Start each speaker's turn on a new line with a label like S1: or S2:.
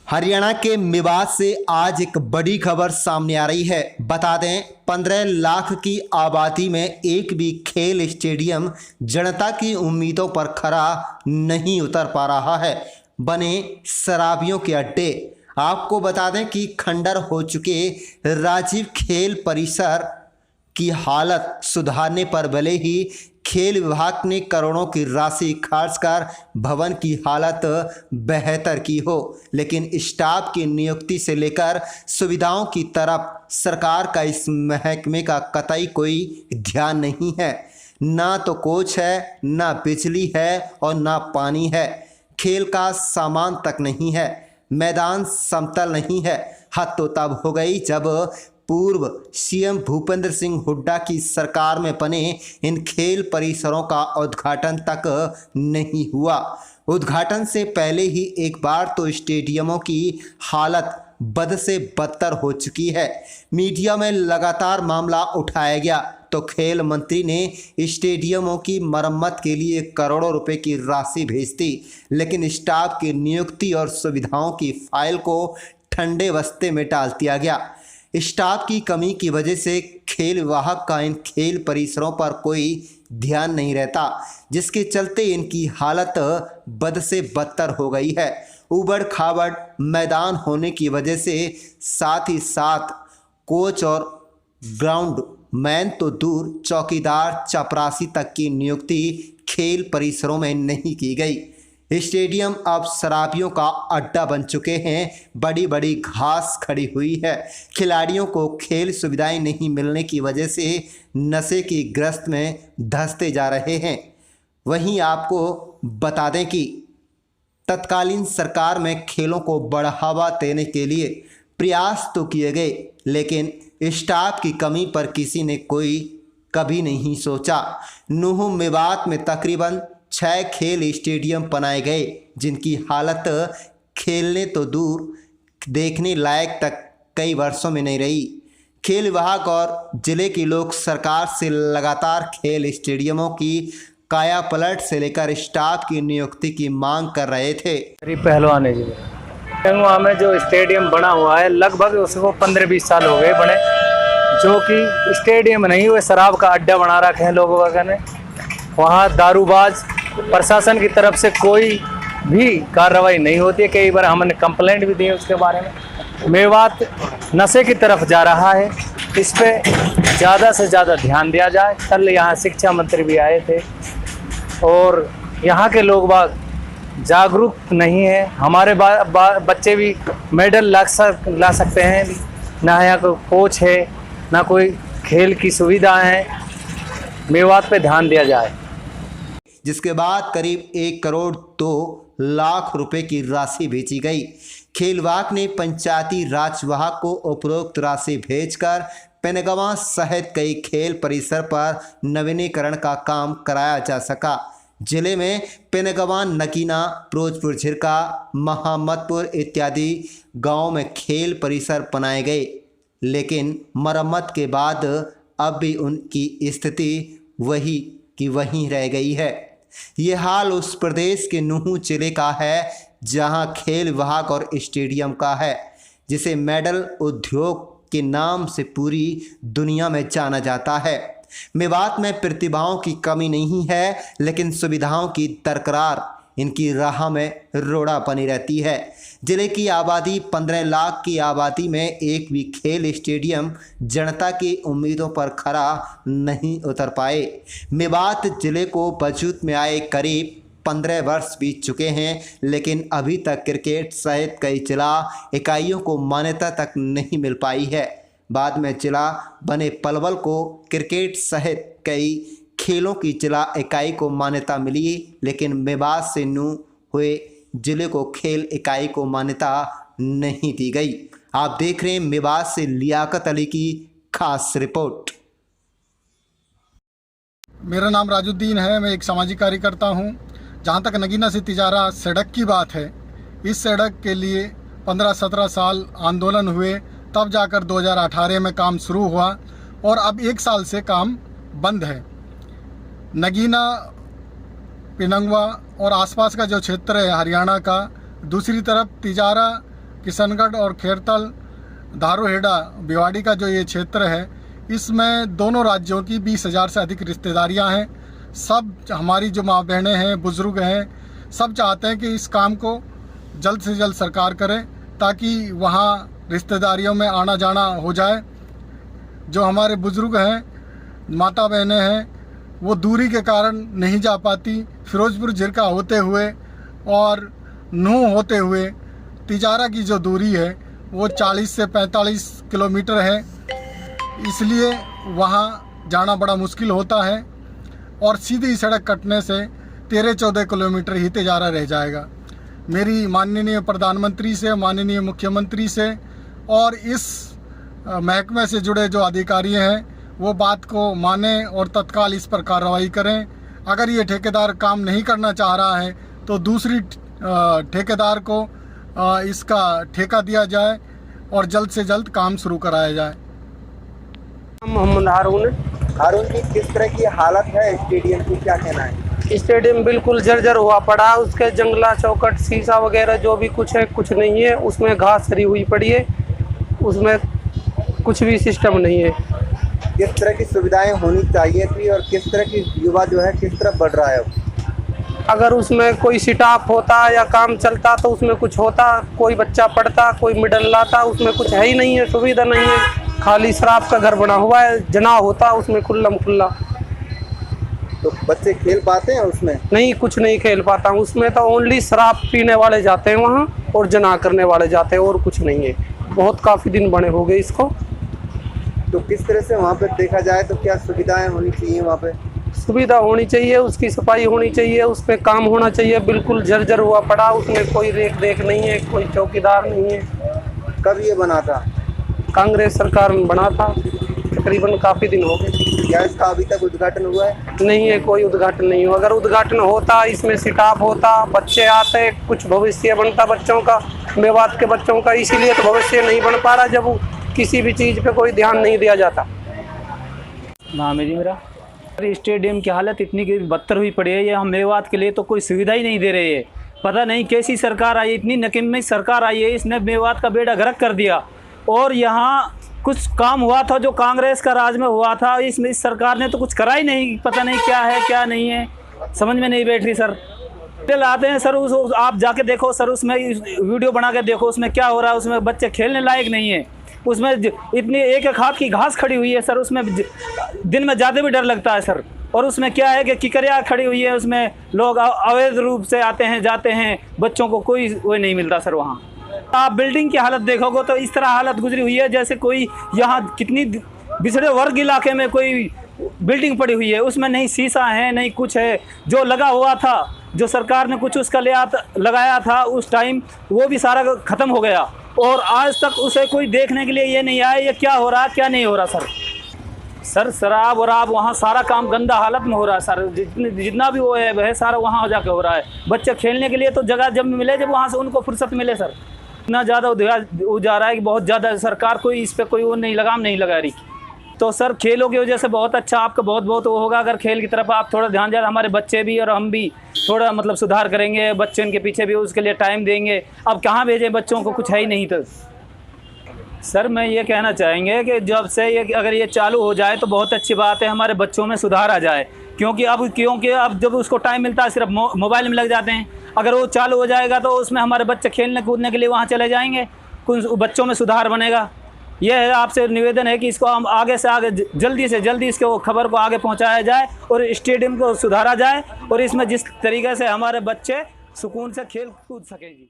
S1: हरियाणा के मेवात से आज एक बड़ी खबर सामने आ रही है। बता दें 15 लाख की आबादी में एक भी खेल स्टेडियम जनता की उम्मीदों पर खरा नहीं उतर पा रहा है। बने शराबियों के अड्डे। आपको बता दें कि खंडर हो चुके राजीव खेल परिसर की हालत सुधारने पर भले ही खेल विभाग ने करोड़ों की राशि खर्च कर भवन की हालत बेहतर की हो, लेकिन स्टाफ की नियुक्ति से लेकर सुविधाओं की तरफ सरकार का इस महकमे का कतई कोई ध्यान नहीं है। ना तो कोच है, ना बिजली है और ना पानी है। खेल का सामान तक नहीं है। मैदान समतल नहीं है। हद तो तब हो गई जब पूर्व सीएम भूपेंद्र सिंह हुड्डा की सरकार में बने इन खेल परिसरों का उद्घाटन तक नहीं हुआ। उद्घाटन से पहले ही एक बार तो स्टेडियमों की हालत बद से बदतर हो चुकी है। मीडिया में लगातार मामला उठाया गया तो खेल मंत्री ने स्टेडियमों की मरम्मत के लिए करोड़ों रुपए की राशि भेज दी, लेकिन स्टाफ की नियुक्ति और सुविधाओं की फाइल को ठंडे बस्ते में डाल दिया गया। स्टाफ की कमी की वजह से खेल विभाग का इन खेल परिसरों पर कोई ध्यान नहीं रहता, जिसके चलते इनकी हालत बद से बदतर हो गई है। उबड़ खाबड़ मैदान होने की वजह से साथ ही साथ कोच और ग्राउंड मैन तो दूर, चौकीदार चपरासी तक की नियुक्ति खेल परिसरों में नहीं की गई। स्टेडियम अब शराबियों का अड्डा बन चुके हैं। बड़ी बड़ी घास खड़ी हुई है। खिलाड़ियों को खेल सुविधाएं नहीं मिलने की वजह से नशे की ग्रस्त में धंसते जा रहे हैं। वहीं आपको बता दें कि तत्कालीन सरकार में खेलों को बढ़ावा देने के लिए प्रयास तो किए गए, लेकिन स्टाफ की कमी पर किसी ने कोई कभी नहीं सोचा। नूह मेवात में तकरीबन 6 खेल स्टेडियम बनाए गए, जिनकी हालत खेलने तो दूर देखने लायक तक कई वर्षों में नहीं रही। खेल विभाग और जिले के लोग सरकार से लगातार खेल स्टेडियमों की काया पलट से लेकर स्टाफ की नियुक्ति की मांग कर रहे थे।
S2: पहलवान जी वहाँ में जो स्टेडियम बना हुआ है लगभग उसको 15-20 साल हो गए बने, जो कि स्टेडियम नहीं हुए शराब का अड्डा बना रखे हैं लोगों का ने। वहाँ दारूबाज प्रशासन की तरफ से कोई भी कार्रवाई नहीं होती है। कई बार हमने कंप्लेंट भी दी है उसके बारे में। मेवात नशे की तरफ जा रहा है, इस पे ज़्यादा से ज़्यादा ध्यान दिया जाए। कल यहाँ शिक्षा मंत्री भी आए थे और यहाँ के लोग बाग जागरूक नहीं है। हमारे बच्चे भी मेडल ला सकते हैं, ना यहाँ कोई कोच है, ना कोई खेल की सुविधा है। मेवात पे ध्यान दिया जाए।
S1: जिसके बाद करीब 1 करोड़ 2 लाख रुपए की राशि भेजी गई। खेल विभाग ने पंचायती राज विभाग को उपरोक्त राशि भेजकर पेनगवा सहित कई खेल परिसर पर नवीनीकरण का काम कराया जा सका। जिले में पेनगवा, नगीना, फिरोजपुर झिरका, महामदपुर इत्यादि गांवों में खेल परिसर बनाए गए, लेकिन मरम्मत के बाद अब भी उनकी स्थिति वही की वहीं रह गई है। ये हाल उस प्रदेश के नूह जिले का है जहां खेल विभाग और स्टेडियम का है, जिसे मेडल उद्योग के नाम से पूरी दुनिया में जाना जाता है। मेवात में प्रतिभाओं की कमी नहीं है, लेकिन सुविधाओं की दरकार इनकी राह में रोड़ा बनी रहती है। जिले की आबादी 15 लाख की आबादी में एक भी खेल स्टेडियम जनता की उम्मीदों पर खरा नहीं उतर पाए। मेवात जिले को वजूद में आए करीब 15 वर्ष बीत चुके हैं, लेकिन अभी तक क्रिकेट सहित कई जिला इकाइयों को मान्यता तक नहीं मिल पाई है। बाद में जिला बने पलवल को क्रिकेट सहित कई खेलों की जिला इकाई को मान्यता मिली, लेकिन मेवात से नूह हुए जिले को खेल इकाई को मान्यता नहीं दी गई। आप देख रहे हैं मेवात से लियाकत अली की खास रिपोर्ट।
S3: मेरा नाम राजुद्दीन है, मैं एक सामाजिक कार्यकर्ता हूं। जहां तक नगीना से तिजारा सड़क की बात है, इस सड़क के लिए 15-17 साल आंदोलन हुए, तब जाकर 2018 में काम शुरू हुआ और अब 1 साल से काम बंद है। नगीना, पिनंगवा और आसपास का जो क्षेत्र है हरियाणा का, दूसरी तरफ तिजारा किशनगढ़ और खेरतल धारूहेड़ा भिवाड़ी का जो ये क्षेत्र है, इसमें दोनों राज्यों की 20,000 से अधिक रिश्तेदारियां हैं। सब हमारी जो माँ बहनें हैं, बुज़ुर्ग हैं, सब चाहते हैं कि इस काम को जल्द से जल्द सरकार करे ताकि वहाँ रिश्तेदारियों में आना जाना हो जाए। जो हमारे बुज़ुर्ग हैं, माता बहनें हैं, वो दूरी के कारण नहीं जा पाती। फिरोजपुर झिरका होते हुए और नूह होते हुए तिजारा की जो दूरी है वो 40 से 45 किलोमीटर है, इसलिए वहाँ जाना बड़ा मुश्किल होता है और सीधी सड़क कटने से 13-14 किलोमीटर ही तिजारा रह जाएगा। मेरी माननीय प्रधानमंत्री से, माननीय मुख्यमंत्री से और इस महकमे से जुड़े जो अधिकारी हैं वो बात को माने और तत्काल इस पर कार्रवाई करें। अगर ये ठेकेदार काम नहीं करना चाह रहा है तो दूसरी ठेकेदार को इसका ठेका दिया जाए और जल्द से जल्द काम शुरू कराया जाए।
S4: मोहम्मद
S1: हारून की किस तरह की हालत है स्टेडियम की, क्या कहना है?
S4: स्टेडियम बिल्कुल जर्जर हुआ पड़ा, उसके जंगला चौकट शीशा वगैरह जो भी कुछ है कुछ नहीं है, उसमें घास सरी हुई पड़ी है, उसमें कुछ भी सिस्टम नहीं है।
S1: किस तरह की सुविधाएं होनी चाहिए थी और किस तरह की युवा जो है किस तरफ बढ़ रहा है?
S4: अगर उसमें कोई स्टाफ होता या काम चलता तो उसमें कुछ होता, कोई बच्चा पढ़ता, कोई मिडल लाता, उसमें कुछ है ही नहीं है, सुविधा नहीं है, खाली शराब का घर बना हुआ है। जना होता उसमें खुल्लम खुल्ला।
S1: तो बच्चे खेल पाते हैं उसमें?
S4: नहीं, कुछ नहीं खेल पाता उसमें, तो ओनली शराब पीने वाले जाते हैं वहाँ और जना करने वाले जाते हैं और कुछ नहीं है। बहुत काफ़ी दिन बने हो गए इसको।
S1: तो किस तरह से वहाँ पे देखा जाए तो क्या सुविधाएं होनी चाहिए? वहाँ पे
S4: सुविधा होनी चाहिए, उसकी सफाई होनी चाहिए, उस पर काम होना चाहिए। बिल्कुल जर्जर हुआ पड़ा, उसमें कोई रेख देख नहीं है, कोई चौकीदार नहीं है।
S1: कब ये बना था?
S4: कांग्रेस सरकार में बना था, तकरीबन काफ़ी दिन हो गए।
S1: क्या इसका अभी तक उद्घाटन हुआ है?
S4: नहीं है, कोई उद्घाटन नहीं हुआ। अगर उद्घाटन होता, इसमें स्टाफ होता, बच्चे आते, कुछ भविष्य बनता बच्चों का, मेवात के बच्चों का। इसीलिए तो भविष्य नहीं बन पा रहा, जब किसी भी चीज़ पे कोई ध्यान नहीं दिया जाता।
S2: नाम है जी मेरा। स्टेडियम की हालत इतनी बदतर हुई पड़ी है, ये हम मेवात के लिए तो कोई सुविधा ही नहीं दे रही है। पता नहीं कैसी सरकार आई, इतनी नकीमी सरकार आई है, इसने मेवात का बेड़ा गर्क कर दिया। और यहाँ कुछ काम हुआ था जो कांग्रेस का राज में हुआ था, इसमें इस सरकार ने तो कुछ करा ही नहीं। पता नहीं क्या है क्या नहीं है, समझ में नहीं बैठ रही सर। आते हैं सर, उस आप जाके देखो सर, उसमें वीडियो बना के देखो उसमें क्या हो रहा है। उसमें बच्चे खेलने लायक नहीं है, उसमें इतनी एक हाथ की घास खड़ी हुई है सर, उसमें दिन में ज़्यादा भी डर लगता है सर। और उसमें क्या है कि किकरिया खड़ी हुई है, उसमें लोग अवैध रूप से आते हैं जाते हैं, बच्चों को कोई वो नहीं मिलता सर। वहाँ आप बिल्डिंग की हालत देखोगे तो इस तरह हालत गुजरी हुई है जैसे कोई यहाँ कितनी पिछड़े वर्ग इलाके में कोई बिल्डिंग पड़ी हुई है, उसमें नहीं शीशा है नहीं कुछ है। जो लगा हुआ था, जो सरकार ने कुछ उसका लगाया था उस टाइम, वो भी सारा ख़त्म हो गया और आज तक उसे कोई देखने के लिए ये नहीं आया ये क्या हो रहा क्या नहीं हो रहा सर। शराब वराब वहाँ सारा काम गंदा हालत में हो रहा है सर। जितना भी वो है वह सारा वहाँ जाके हो रहा है। बच्चे खेलने के लिए तो जगह जब मिले, जब वहाँ से उनको फुर्सत मिले सर। इतना ज़्यादा हो जा रहा है कि बहुत ज़्यादा सरकार कोई इस पर कोई वो नहीं लगाम नहीं लगा रही। तो सर खेलों की वजह से बहुत अच्छा, आपका बहुत बहुत वो होगा अगर खेल की तरफ आप थोड़ा ध्यान दें। हमारे बच्चे भी और हम भी थोड़ा मतलब सुधार करेंगे, बच्चे उनके पीछे भी उसके लिए टाइम देंगे। अब कहाँ भेजें बच्चों को, कुछ है ही नहीं। तो सर मैं ये कहना चाहेंगे कि जब से ये अगर ये चालू हो जाए तो बहुत अच्छी बात है, हमारे बच्चों में सुधार आ जाए। क्योंकि अब जब उसको टाइम मिलता है सिर्फ मोबाइल में लग जाते हैं। अगर वो चालू हो जाएगा तो उसमें हमारे बच्चे खेलने कूदने के लिए वहाँ चले जाएंगे, कुछ बच्चों में सुधार बनेगा। यह है आपसे निवेदन है कि इसको हम आगे से आगे जल्दी से जल्दी इसको खबर को आगे पहुंचाया जाए और स्टेडियम को सुधारा जाए और इसमें जिस तरीके से हमारे बच्चे सुकून से खेल कूद सकें जी।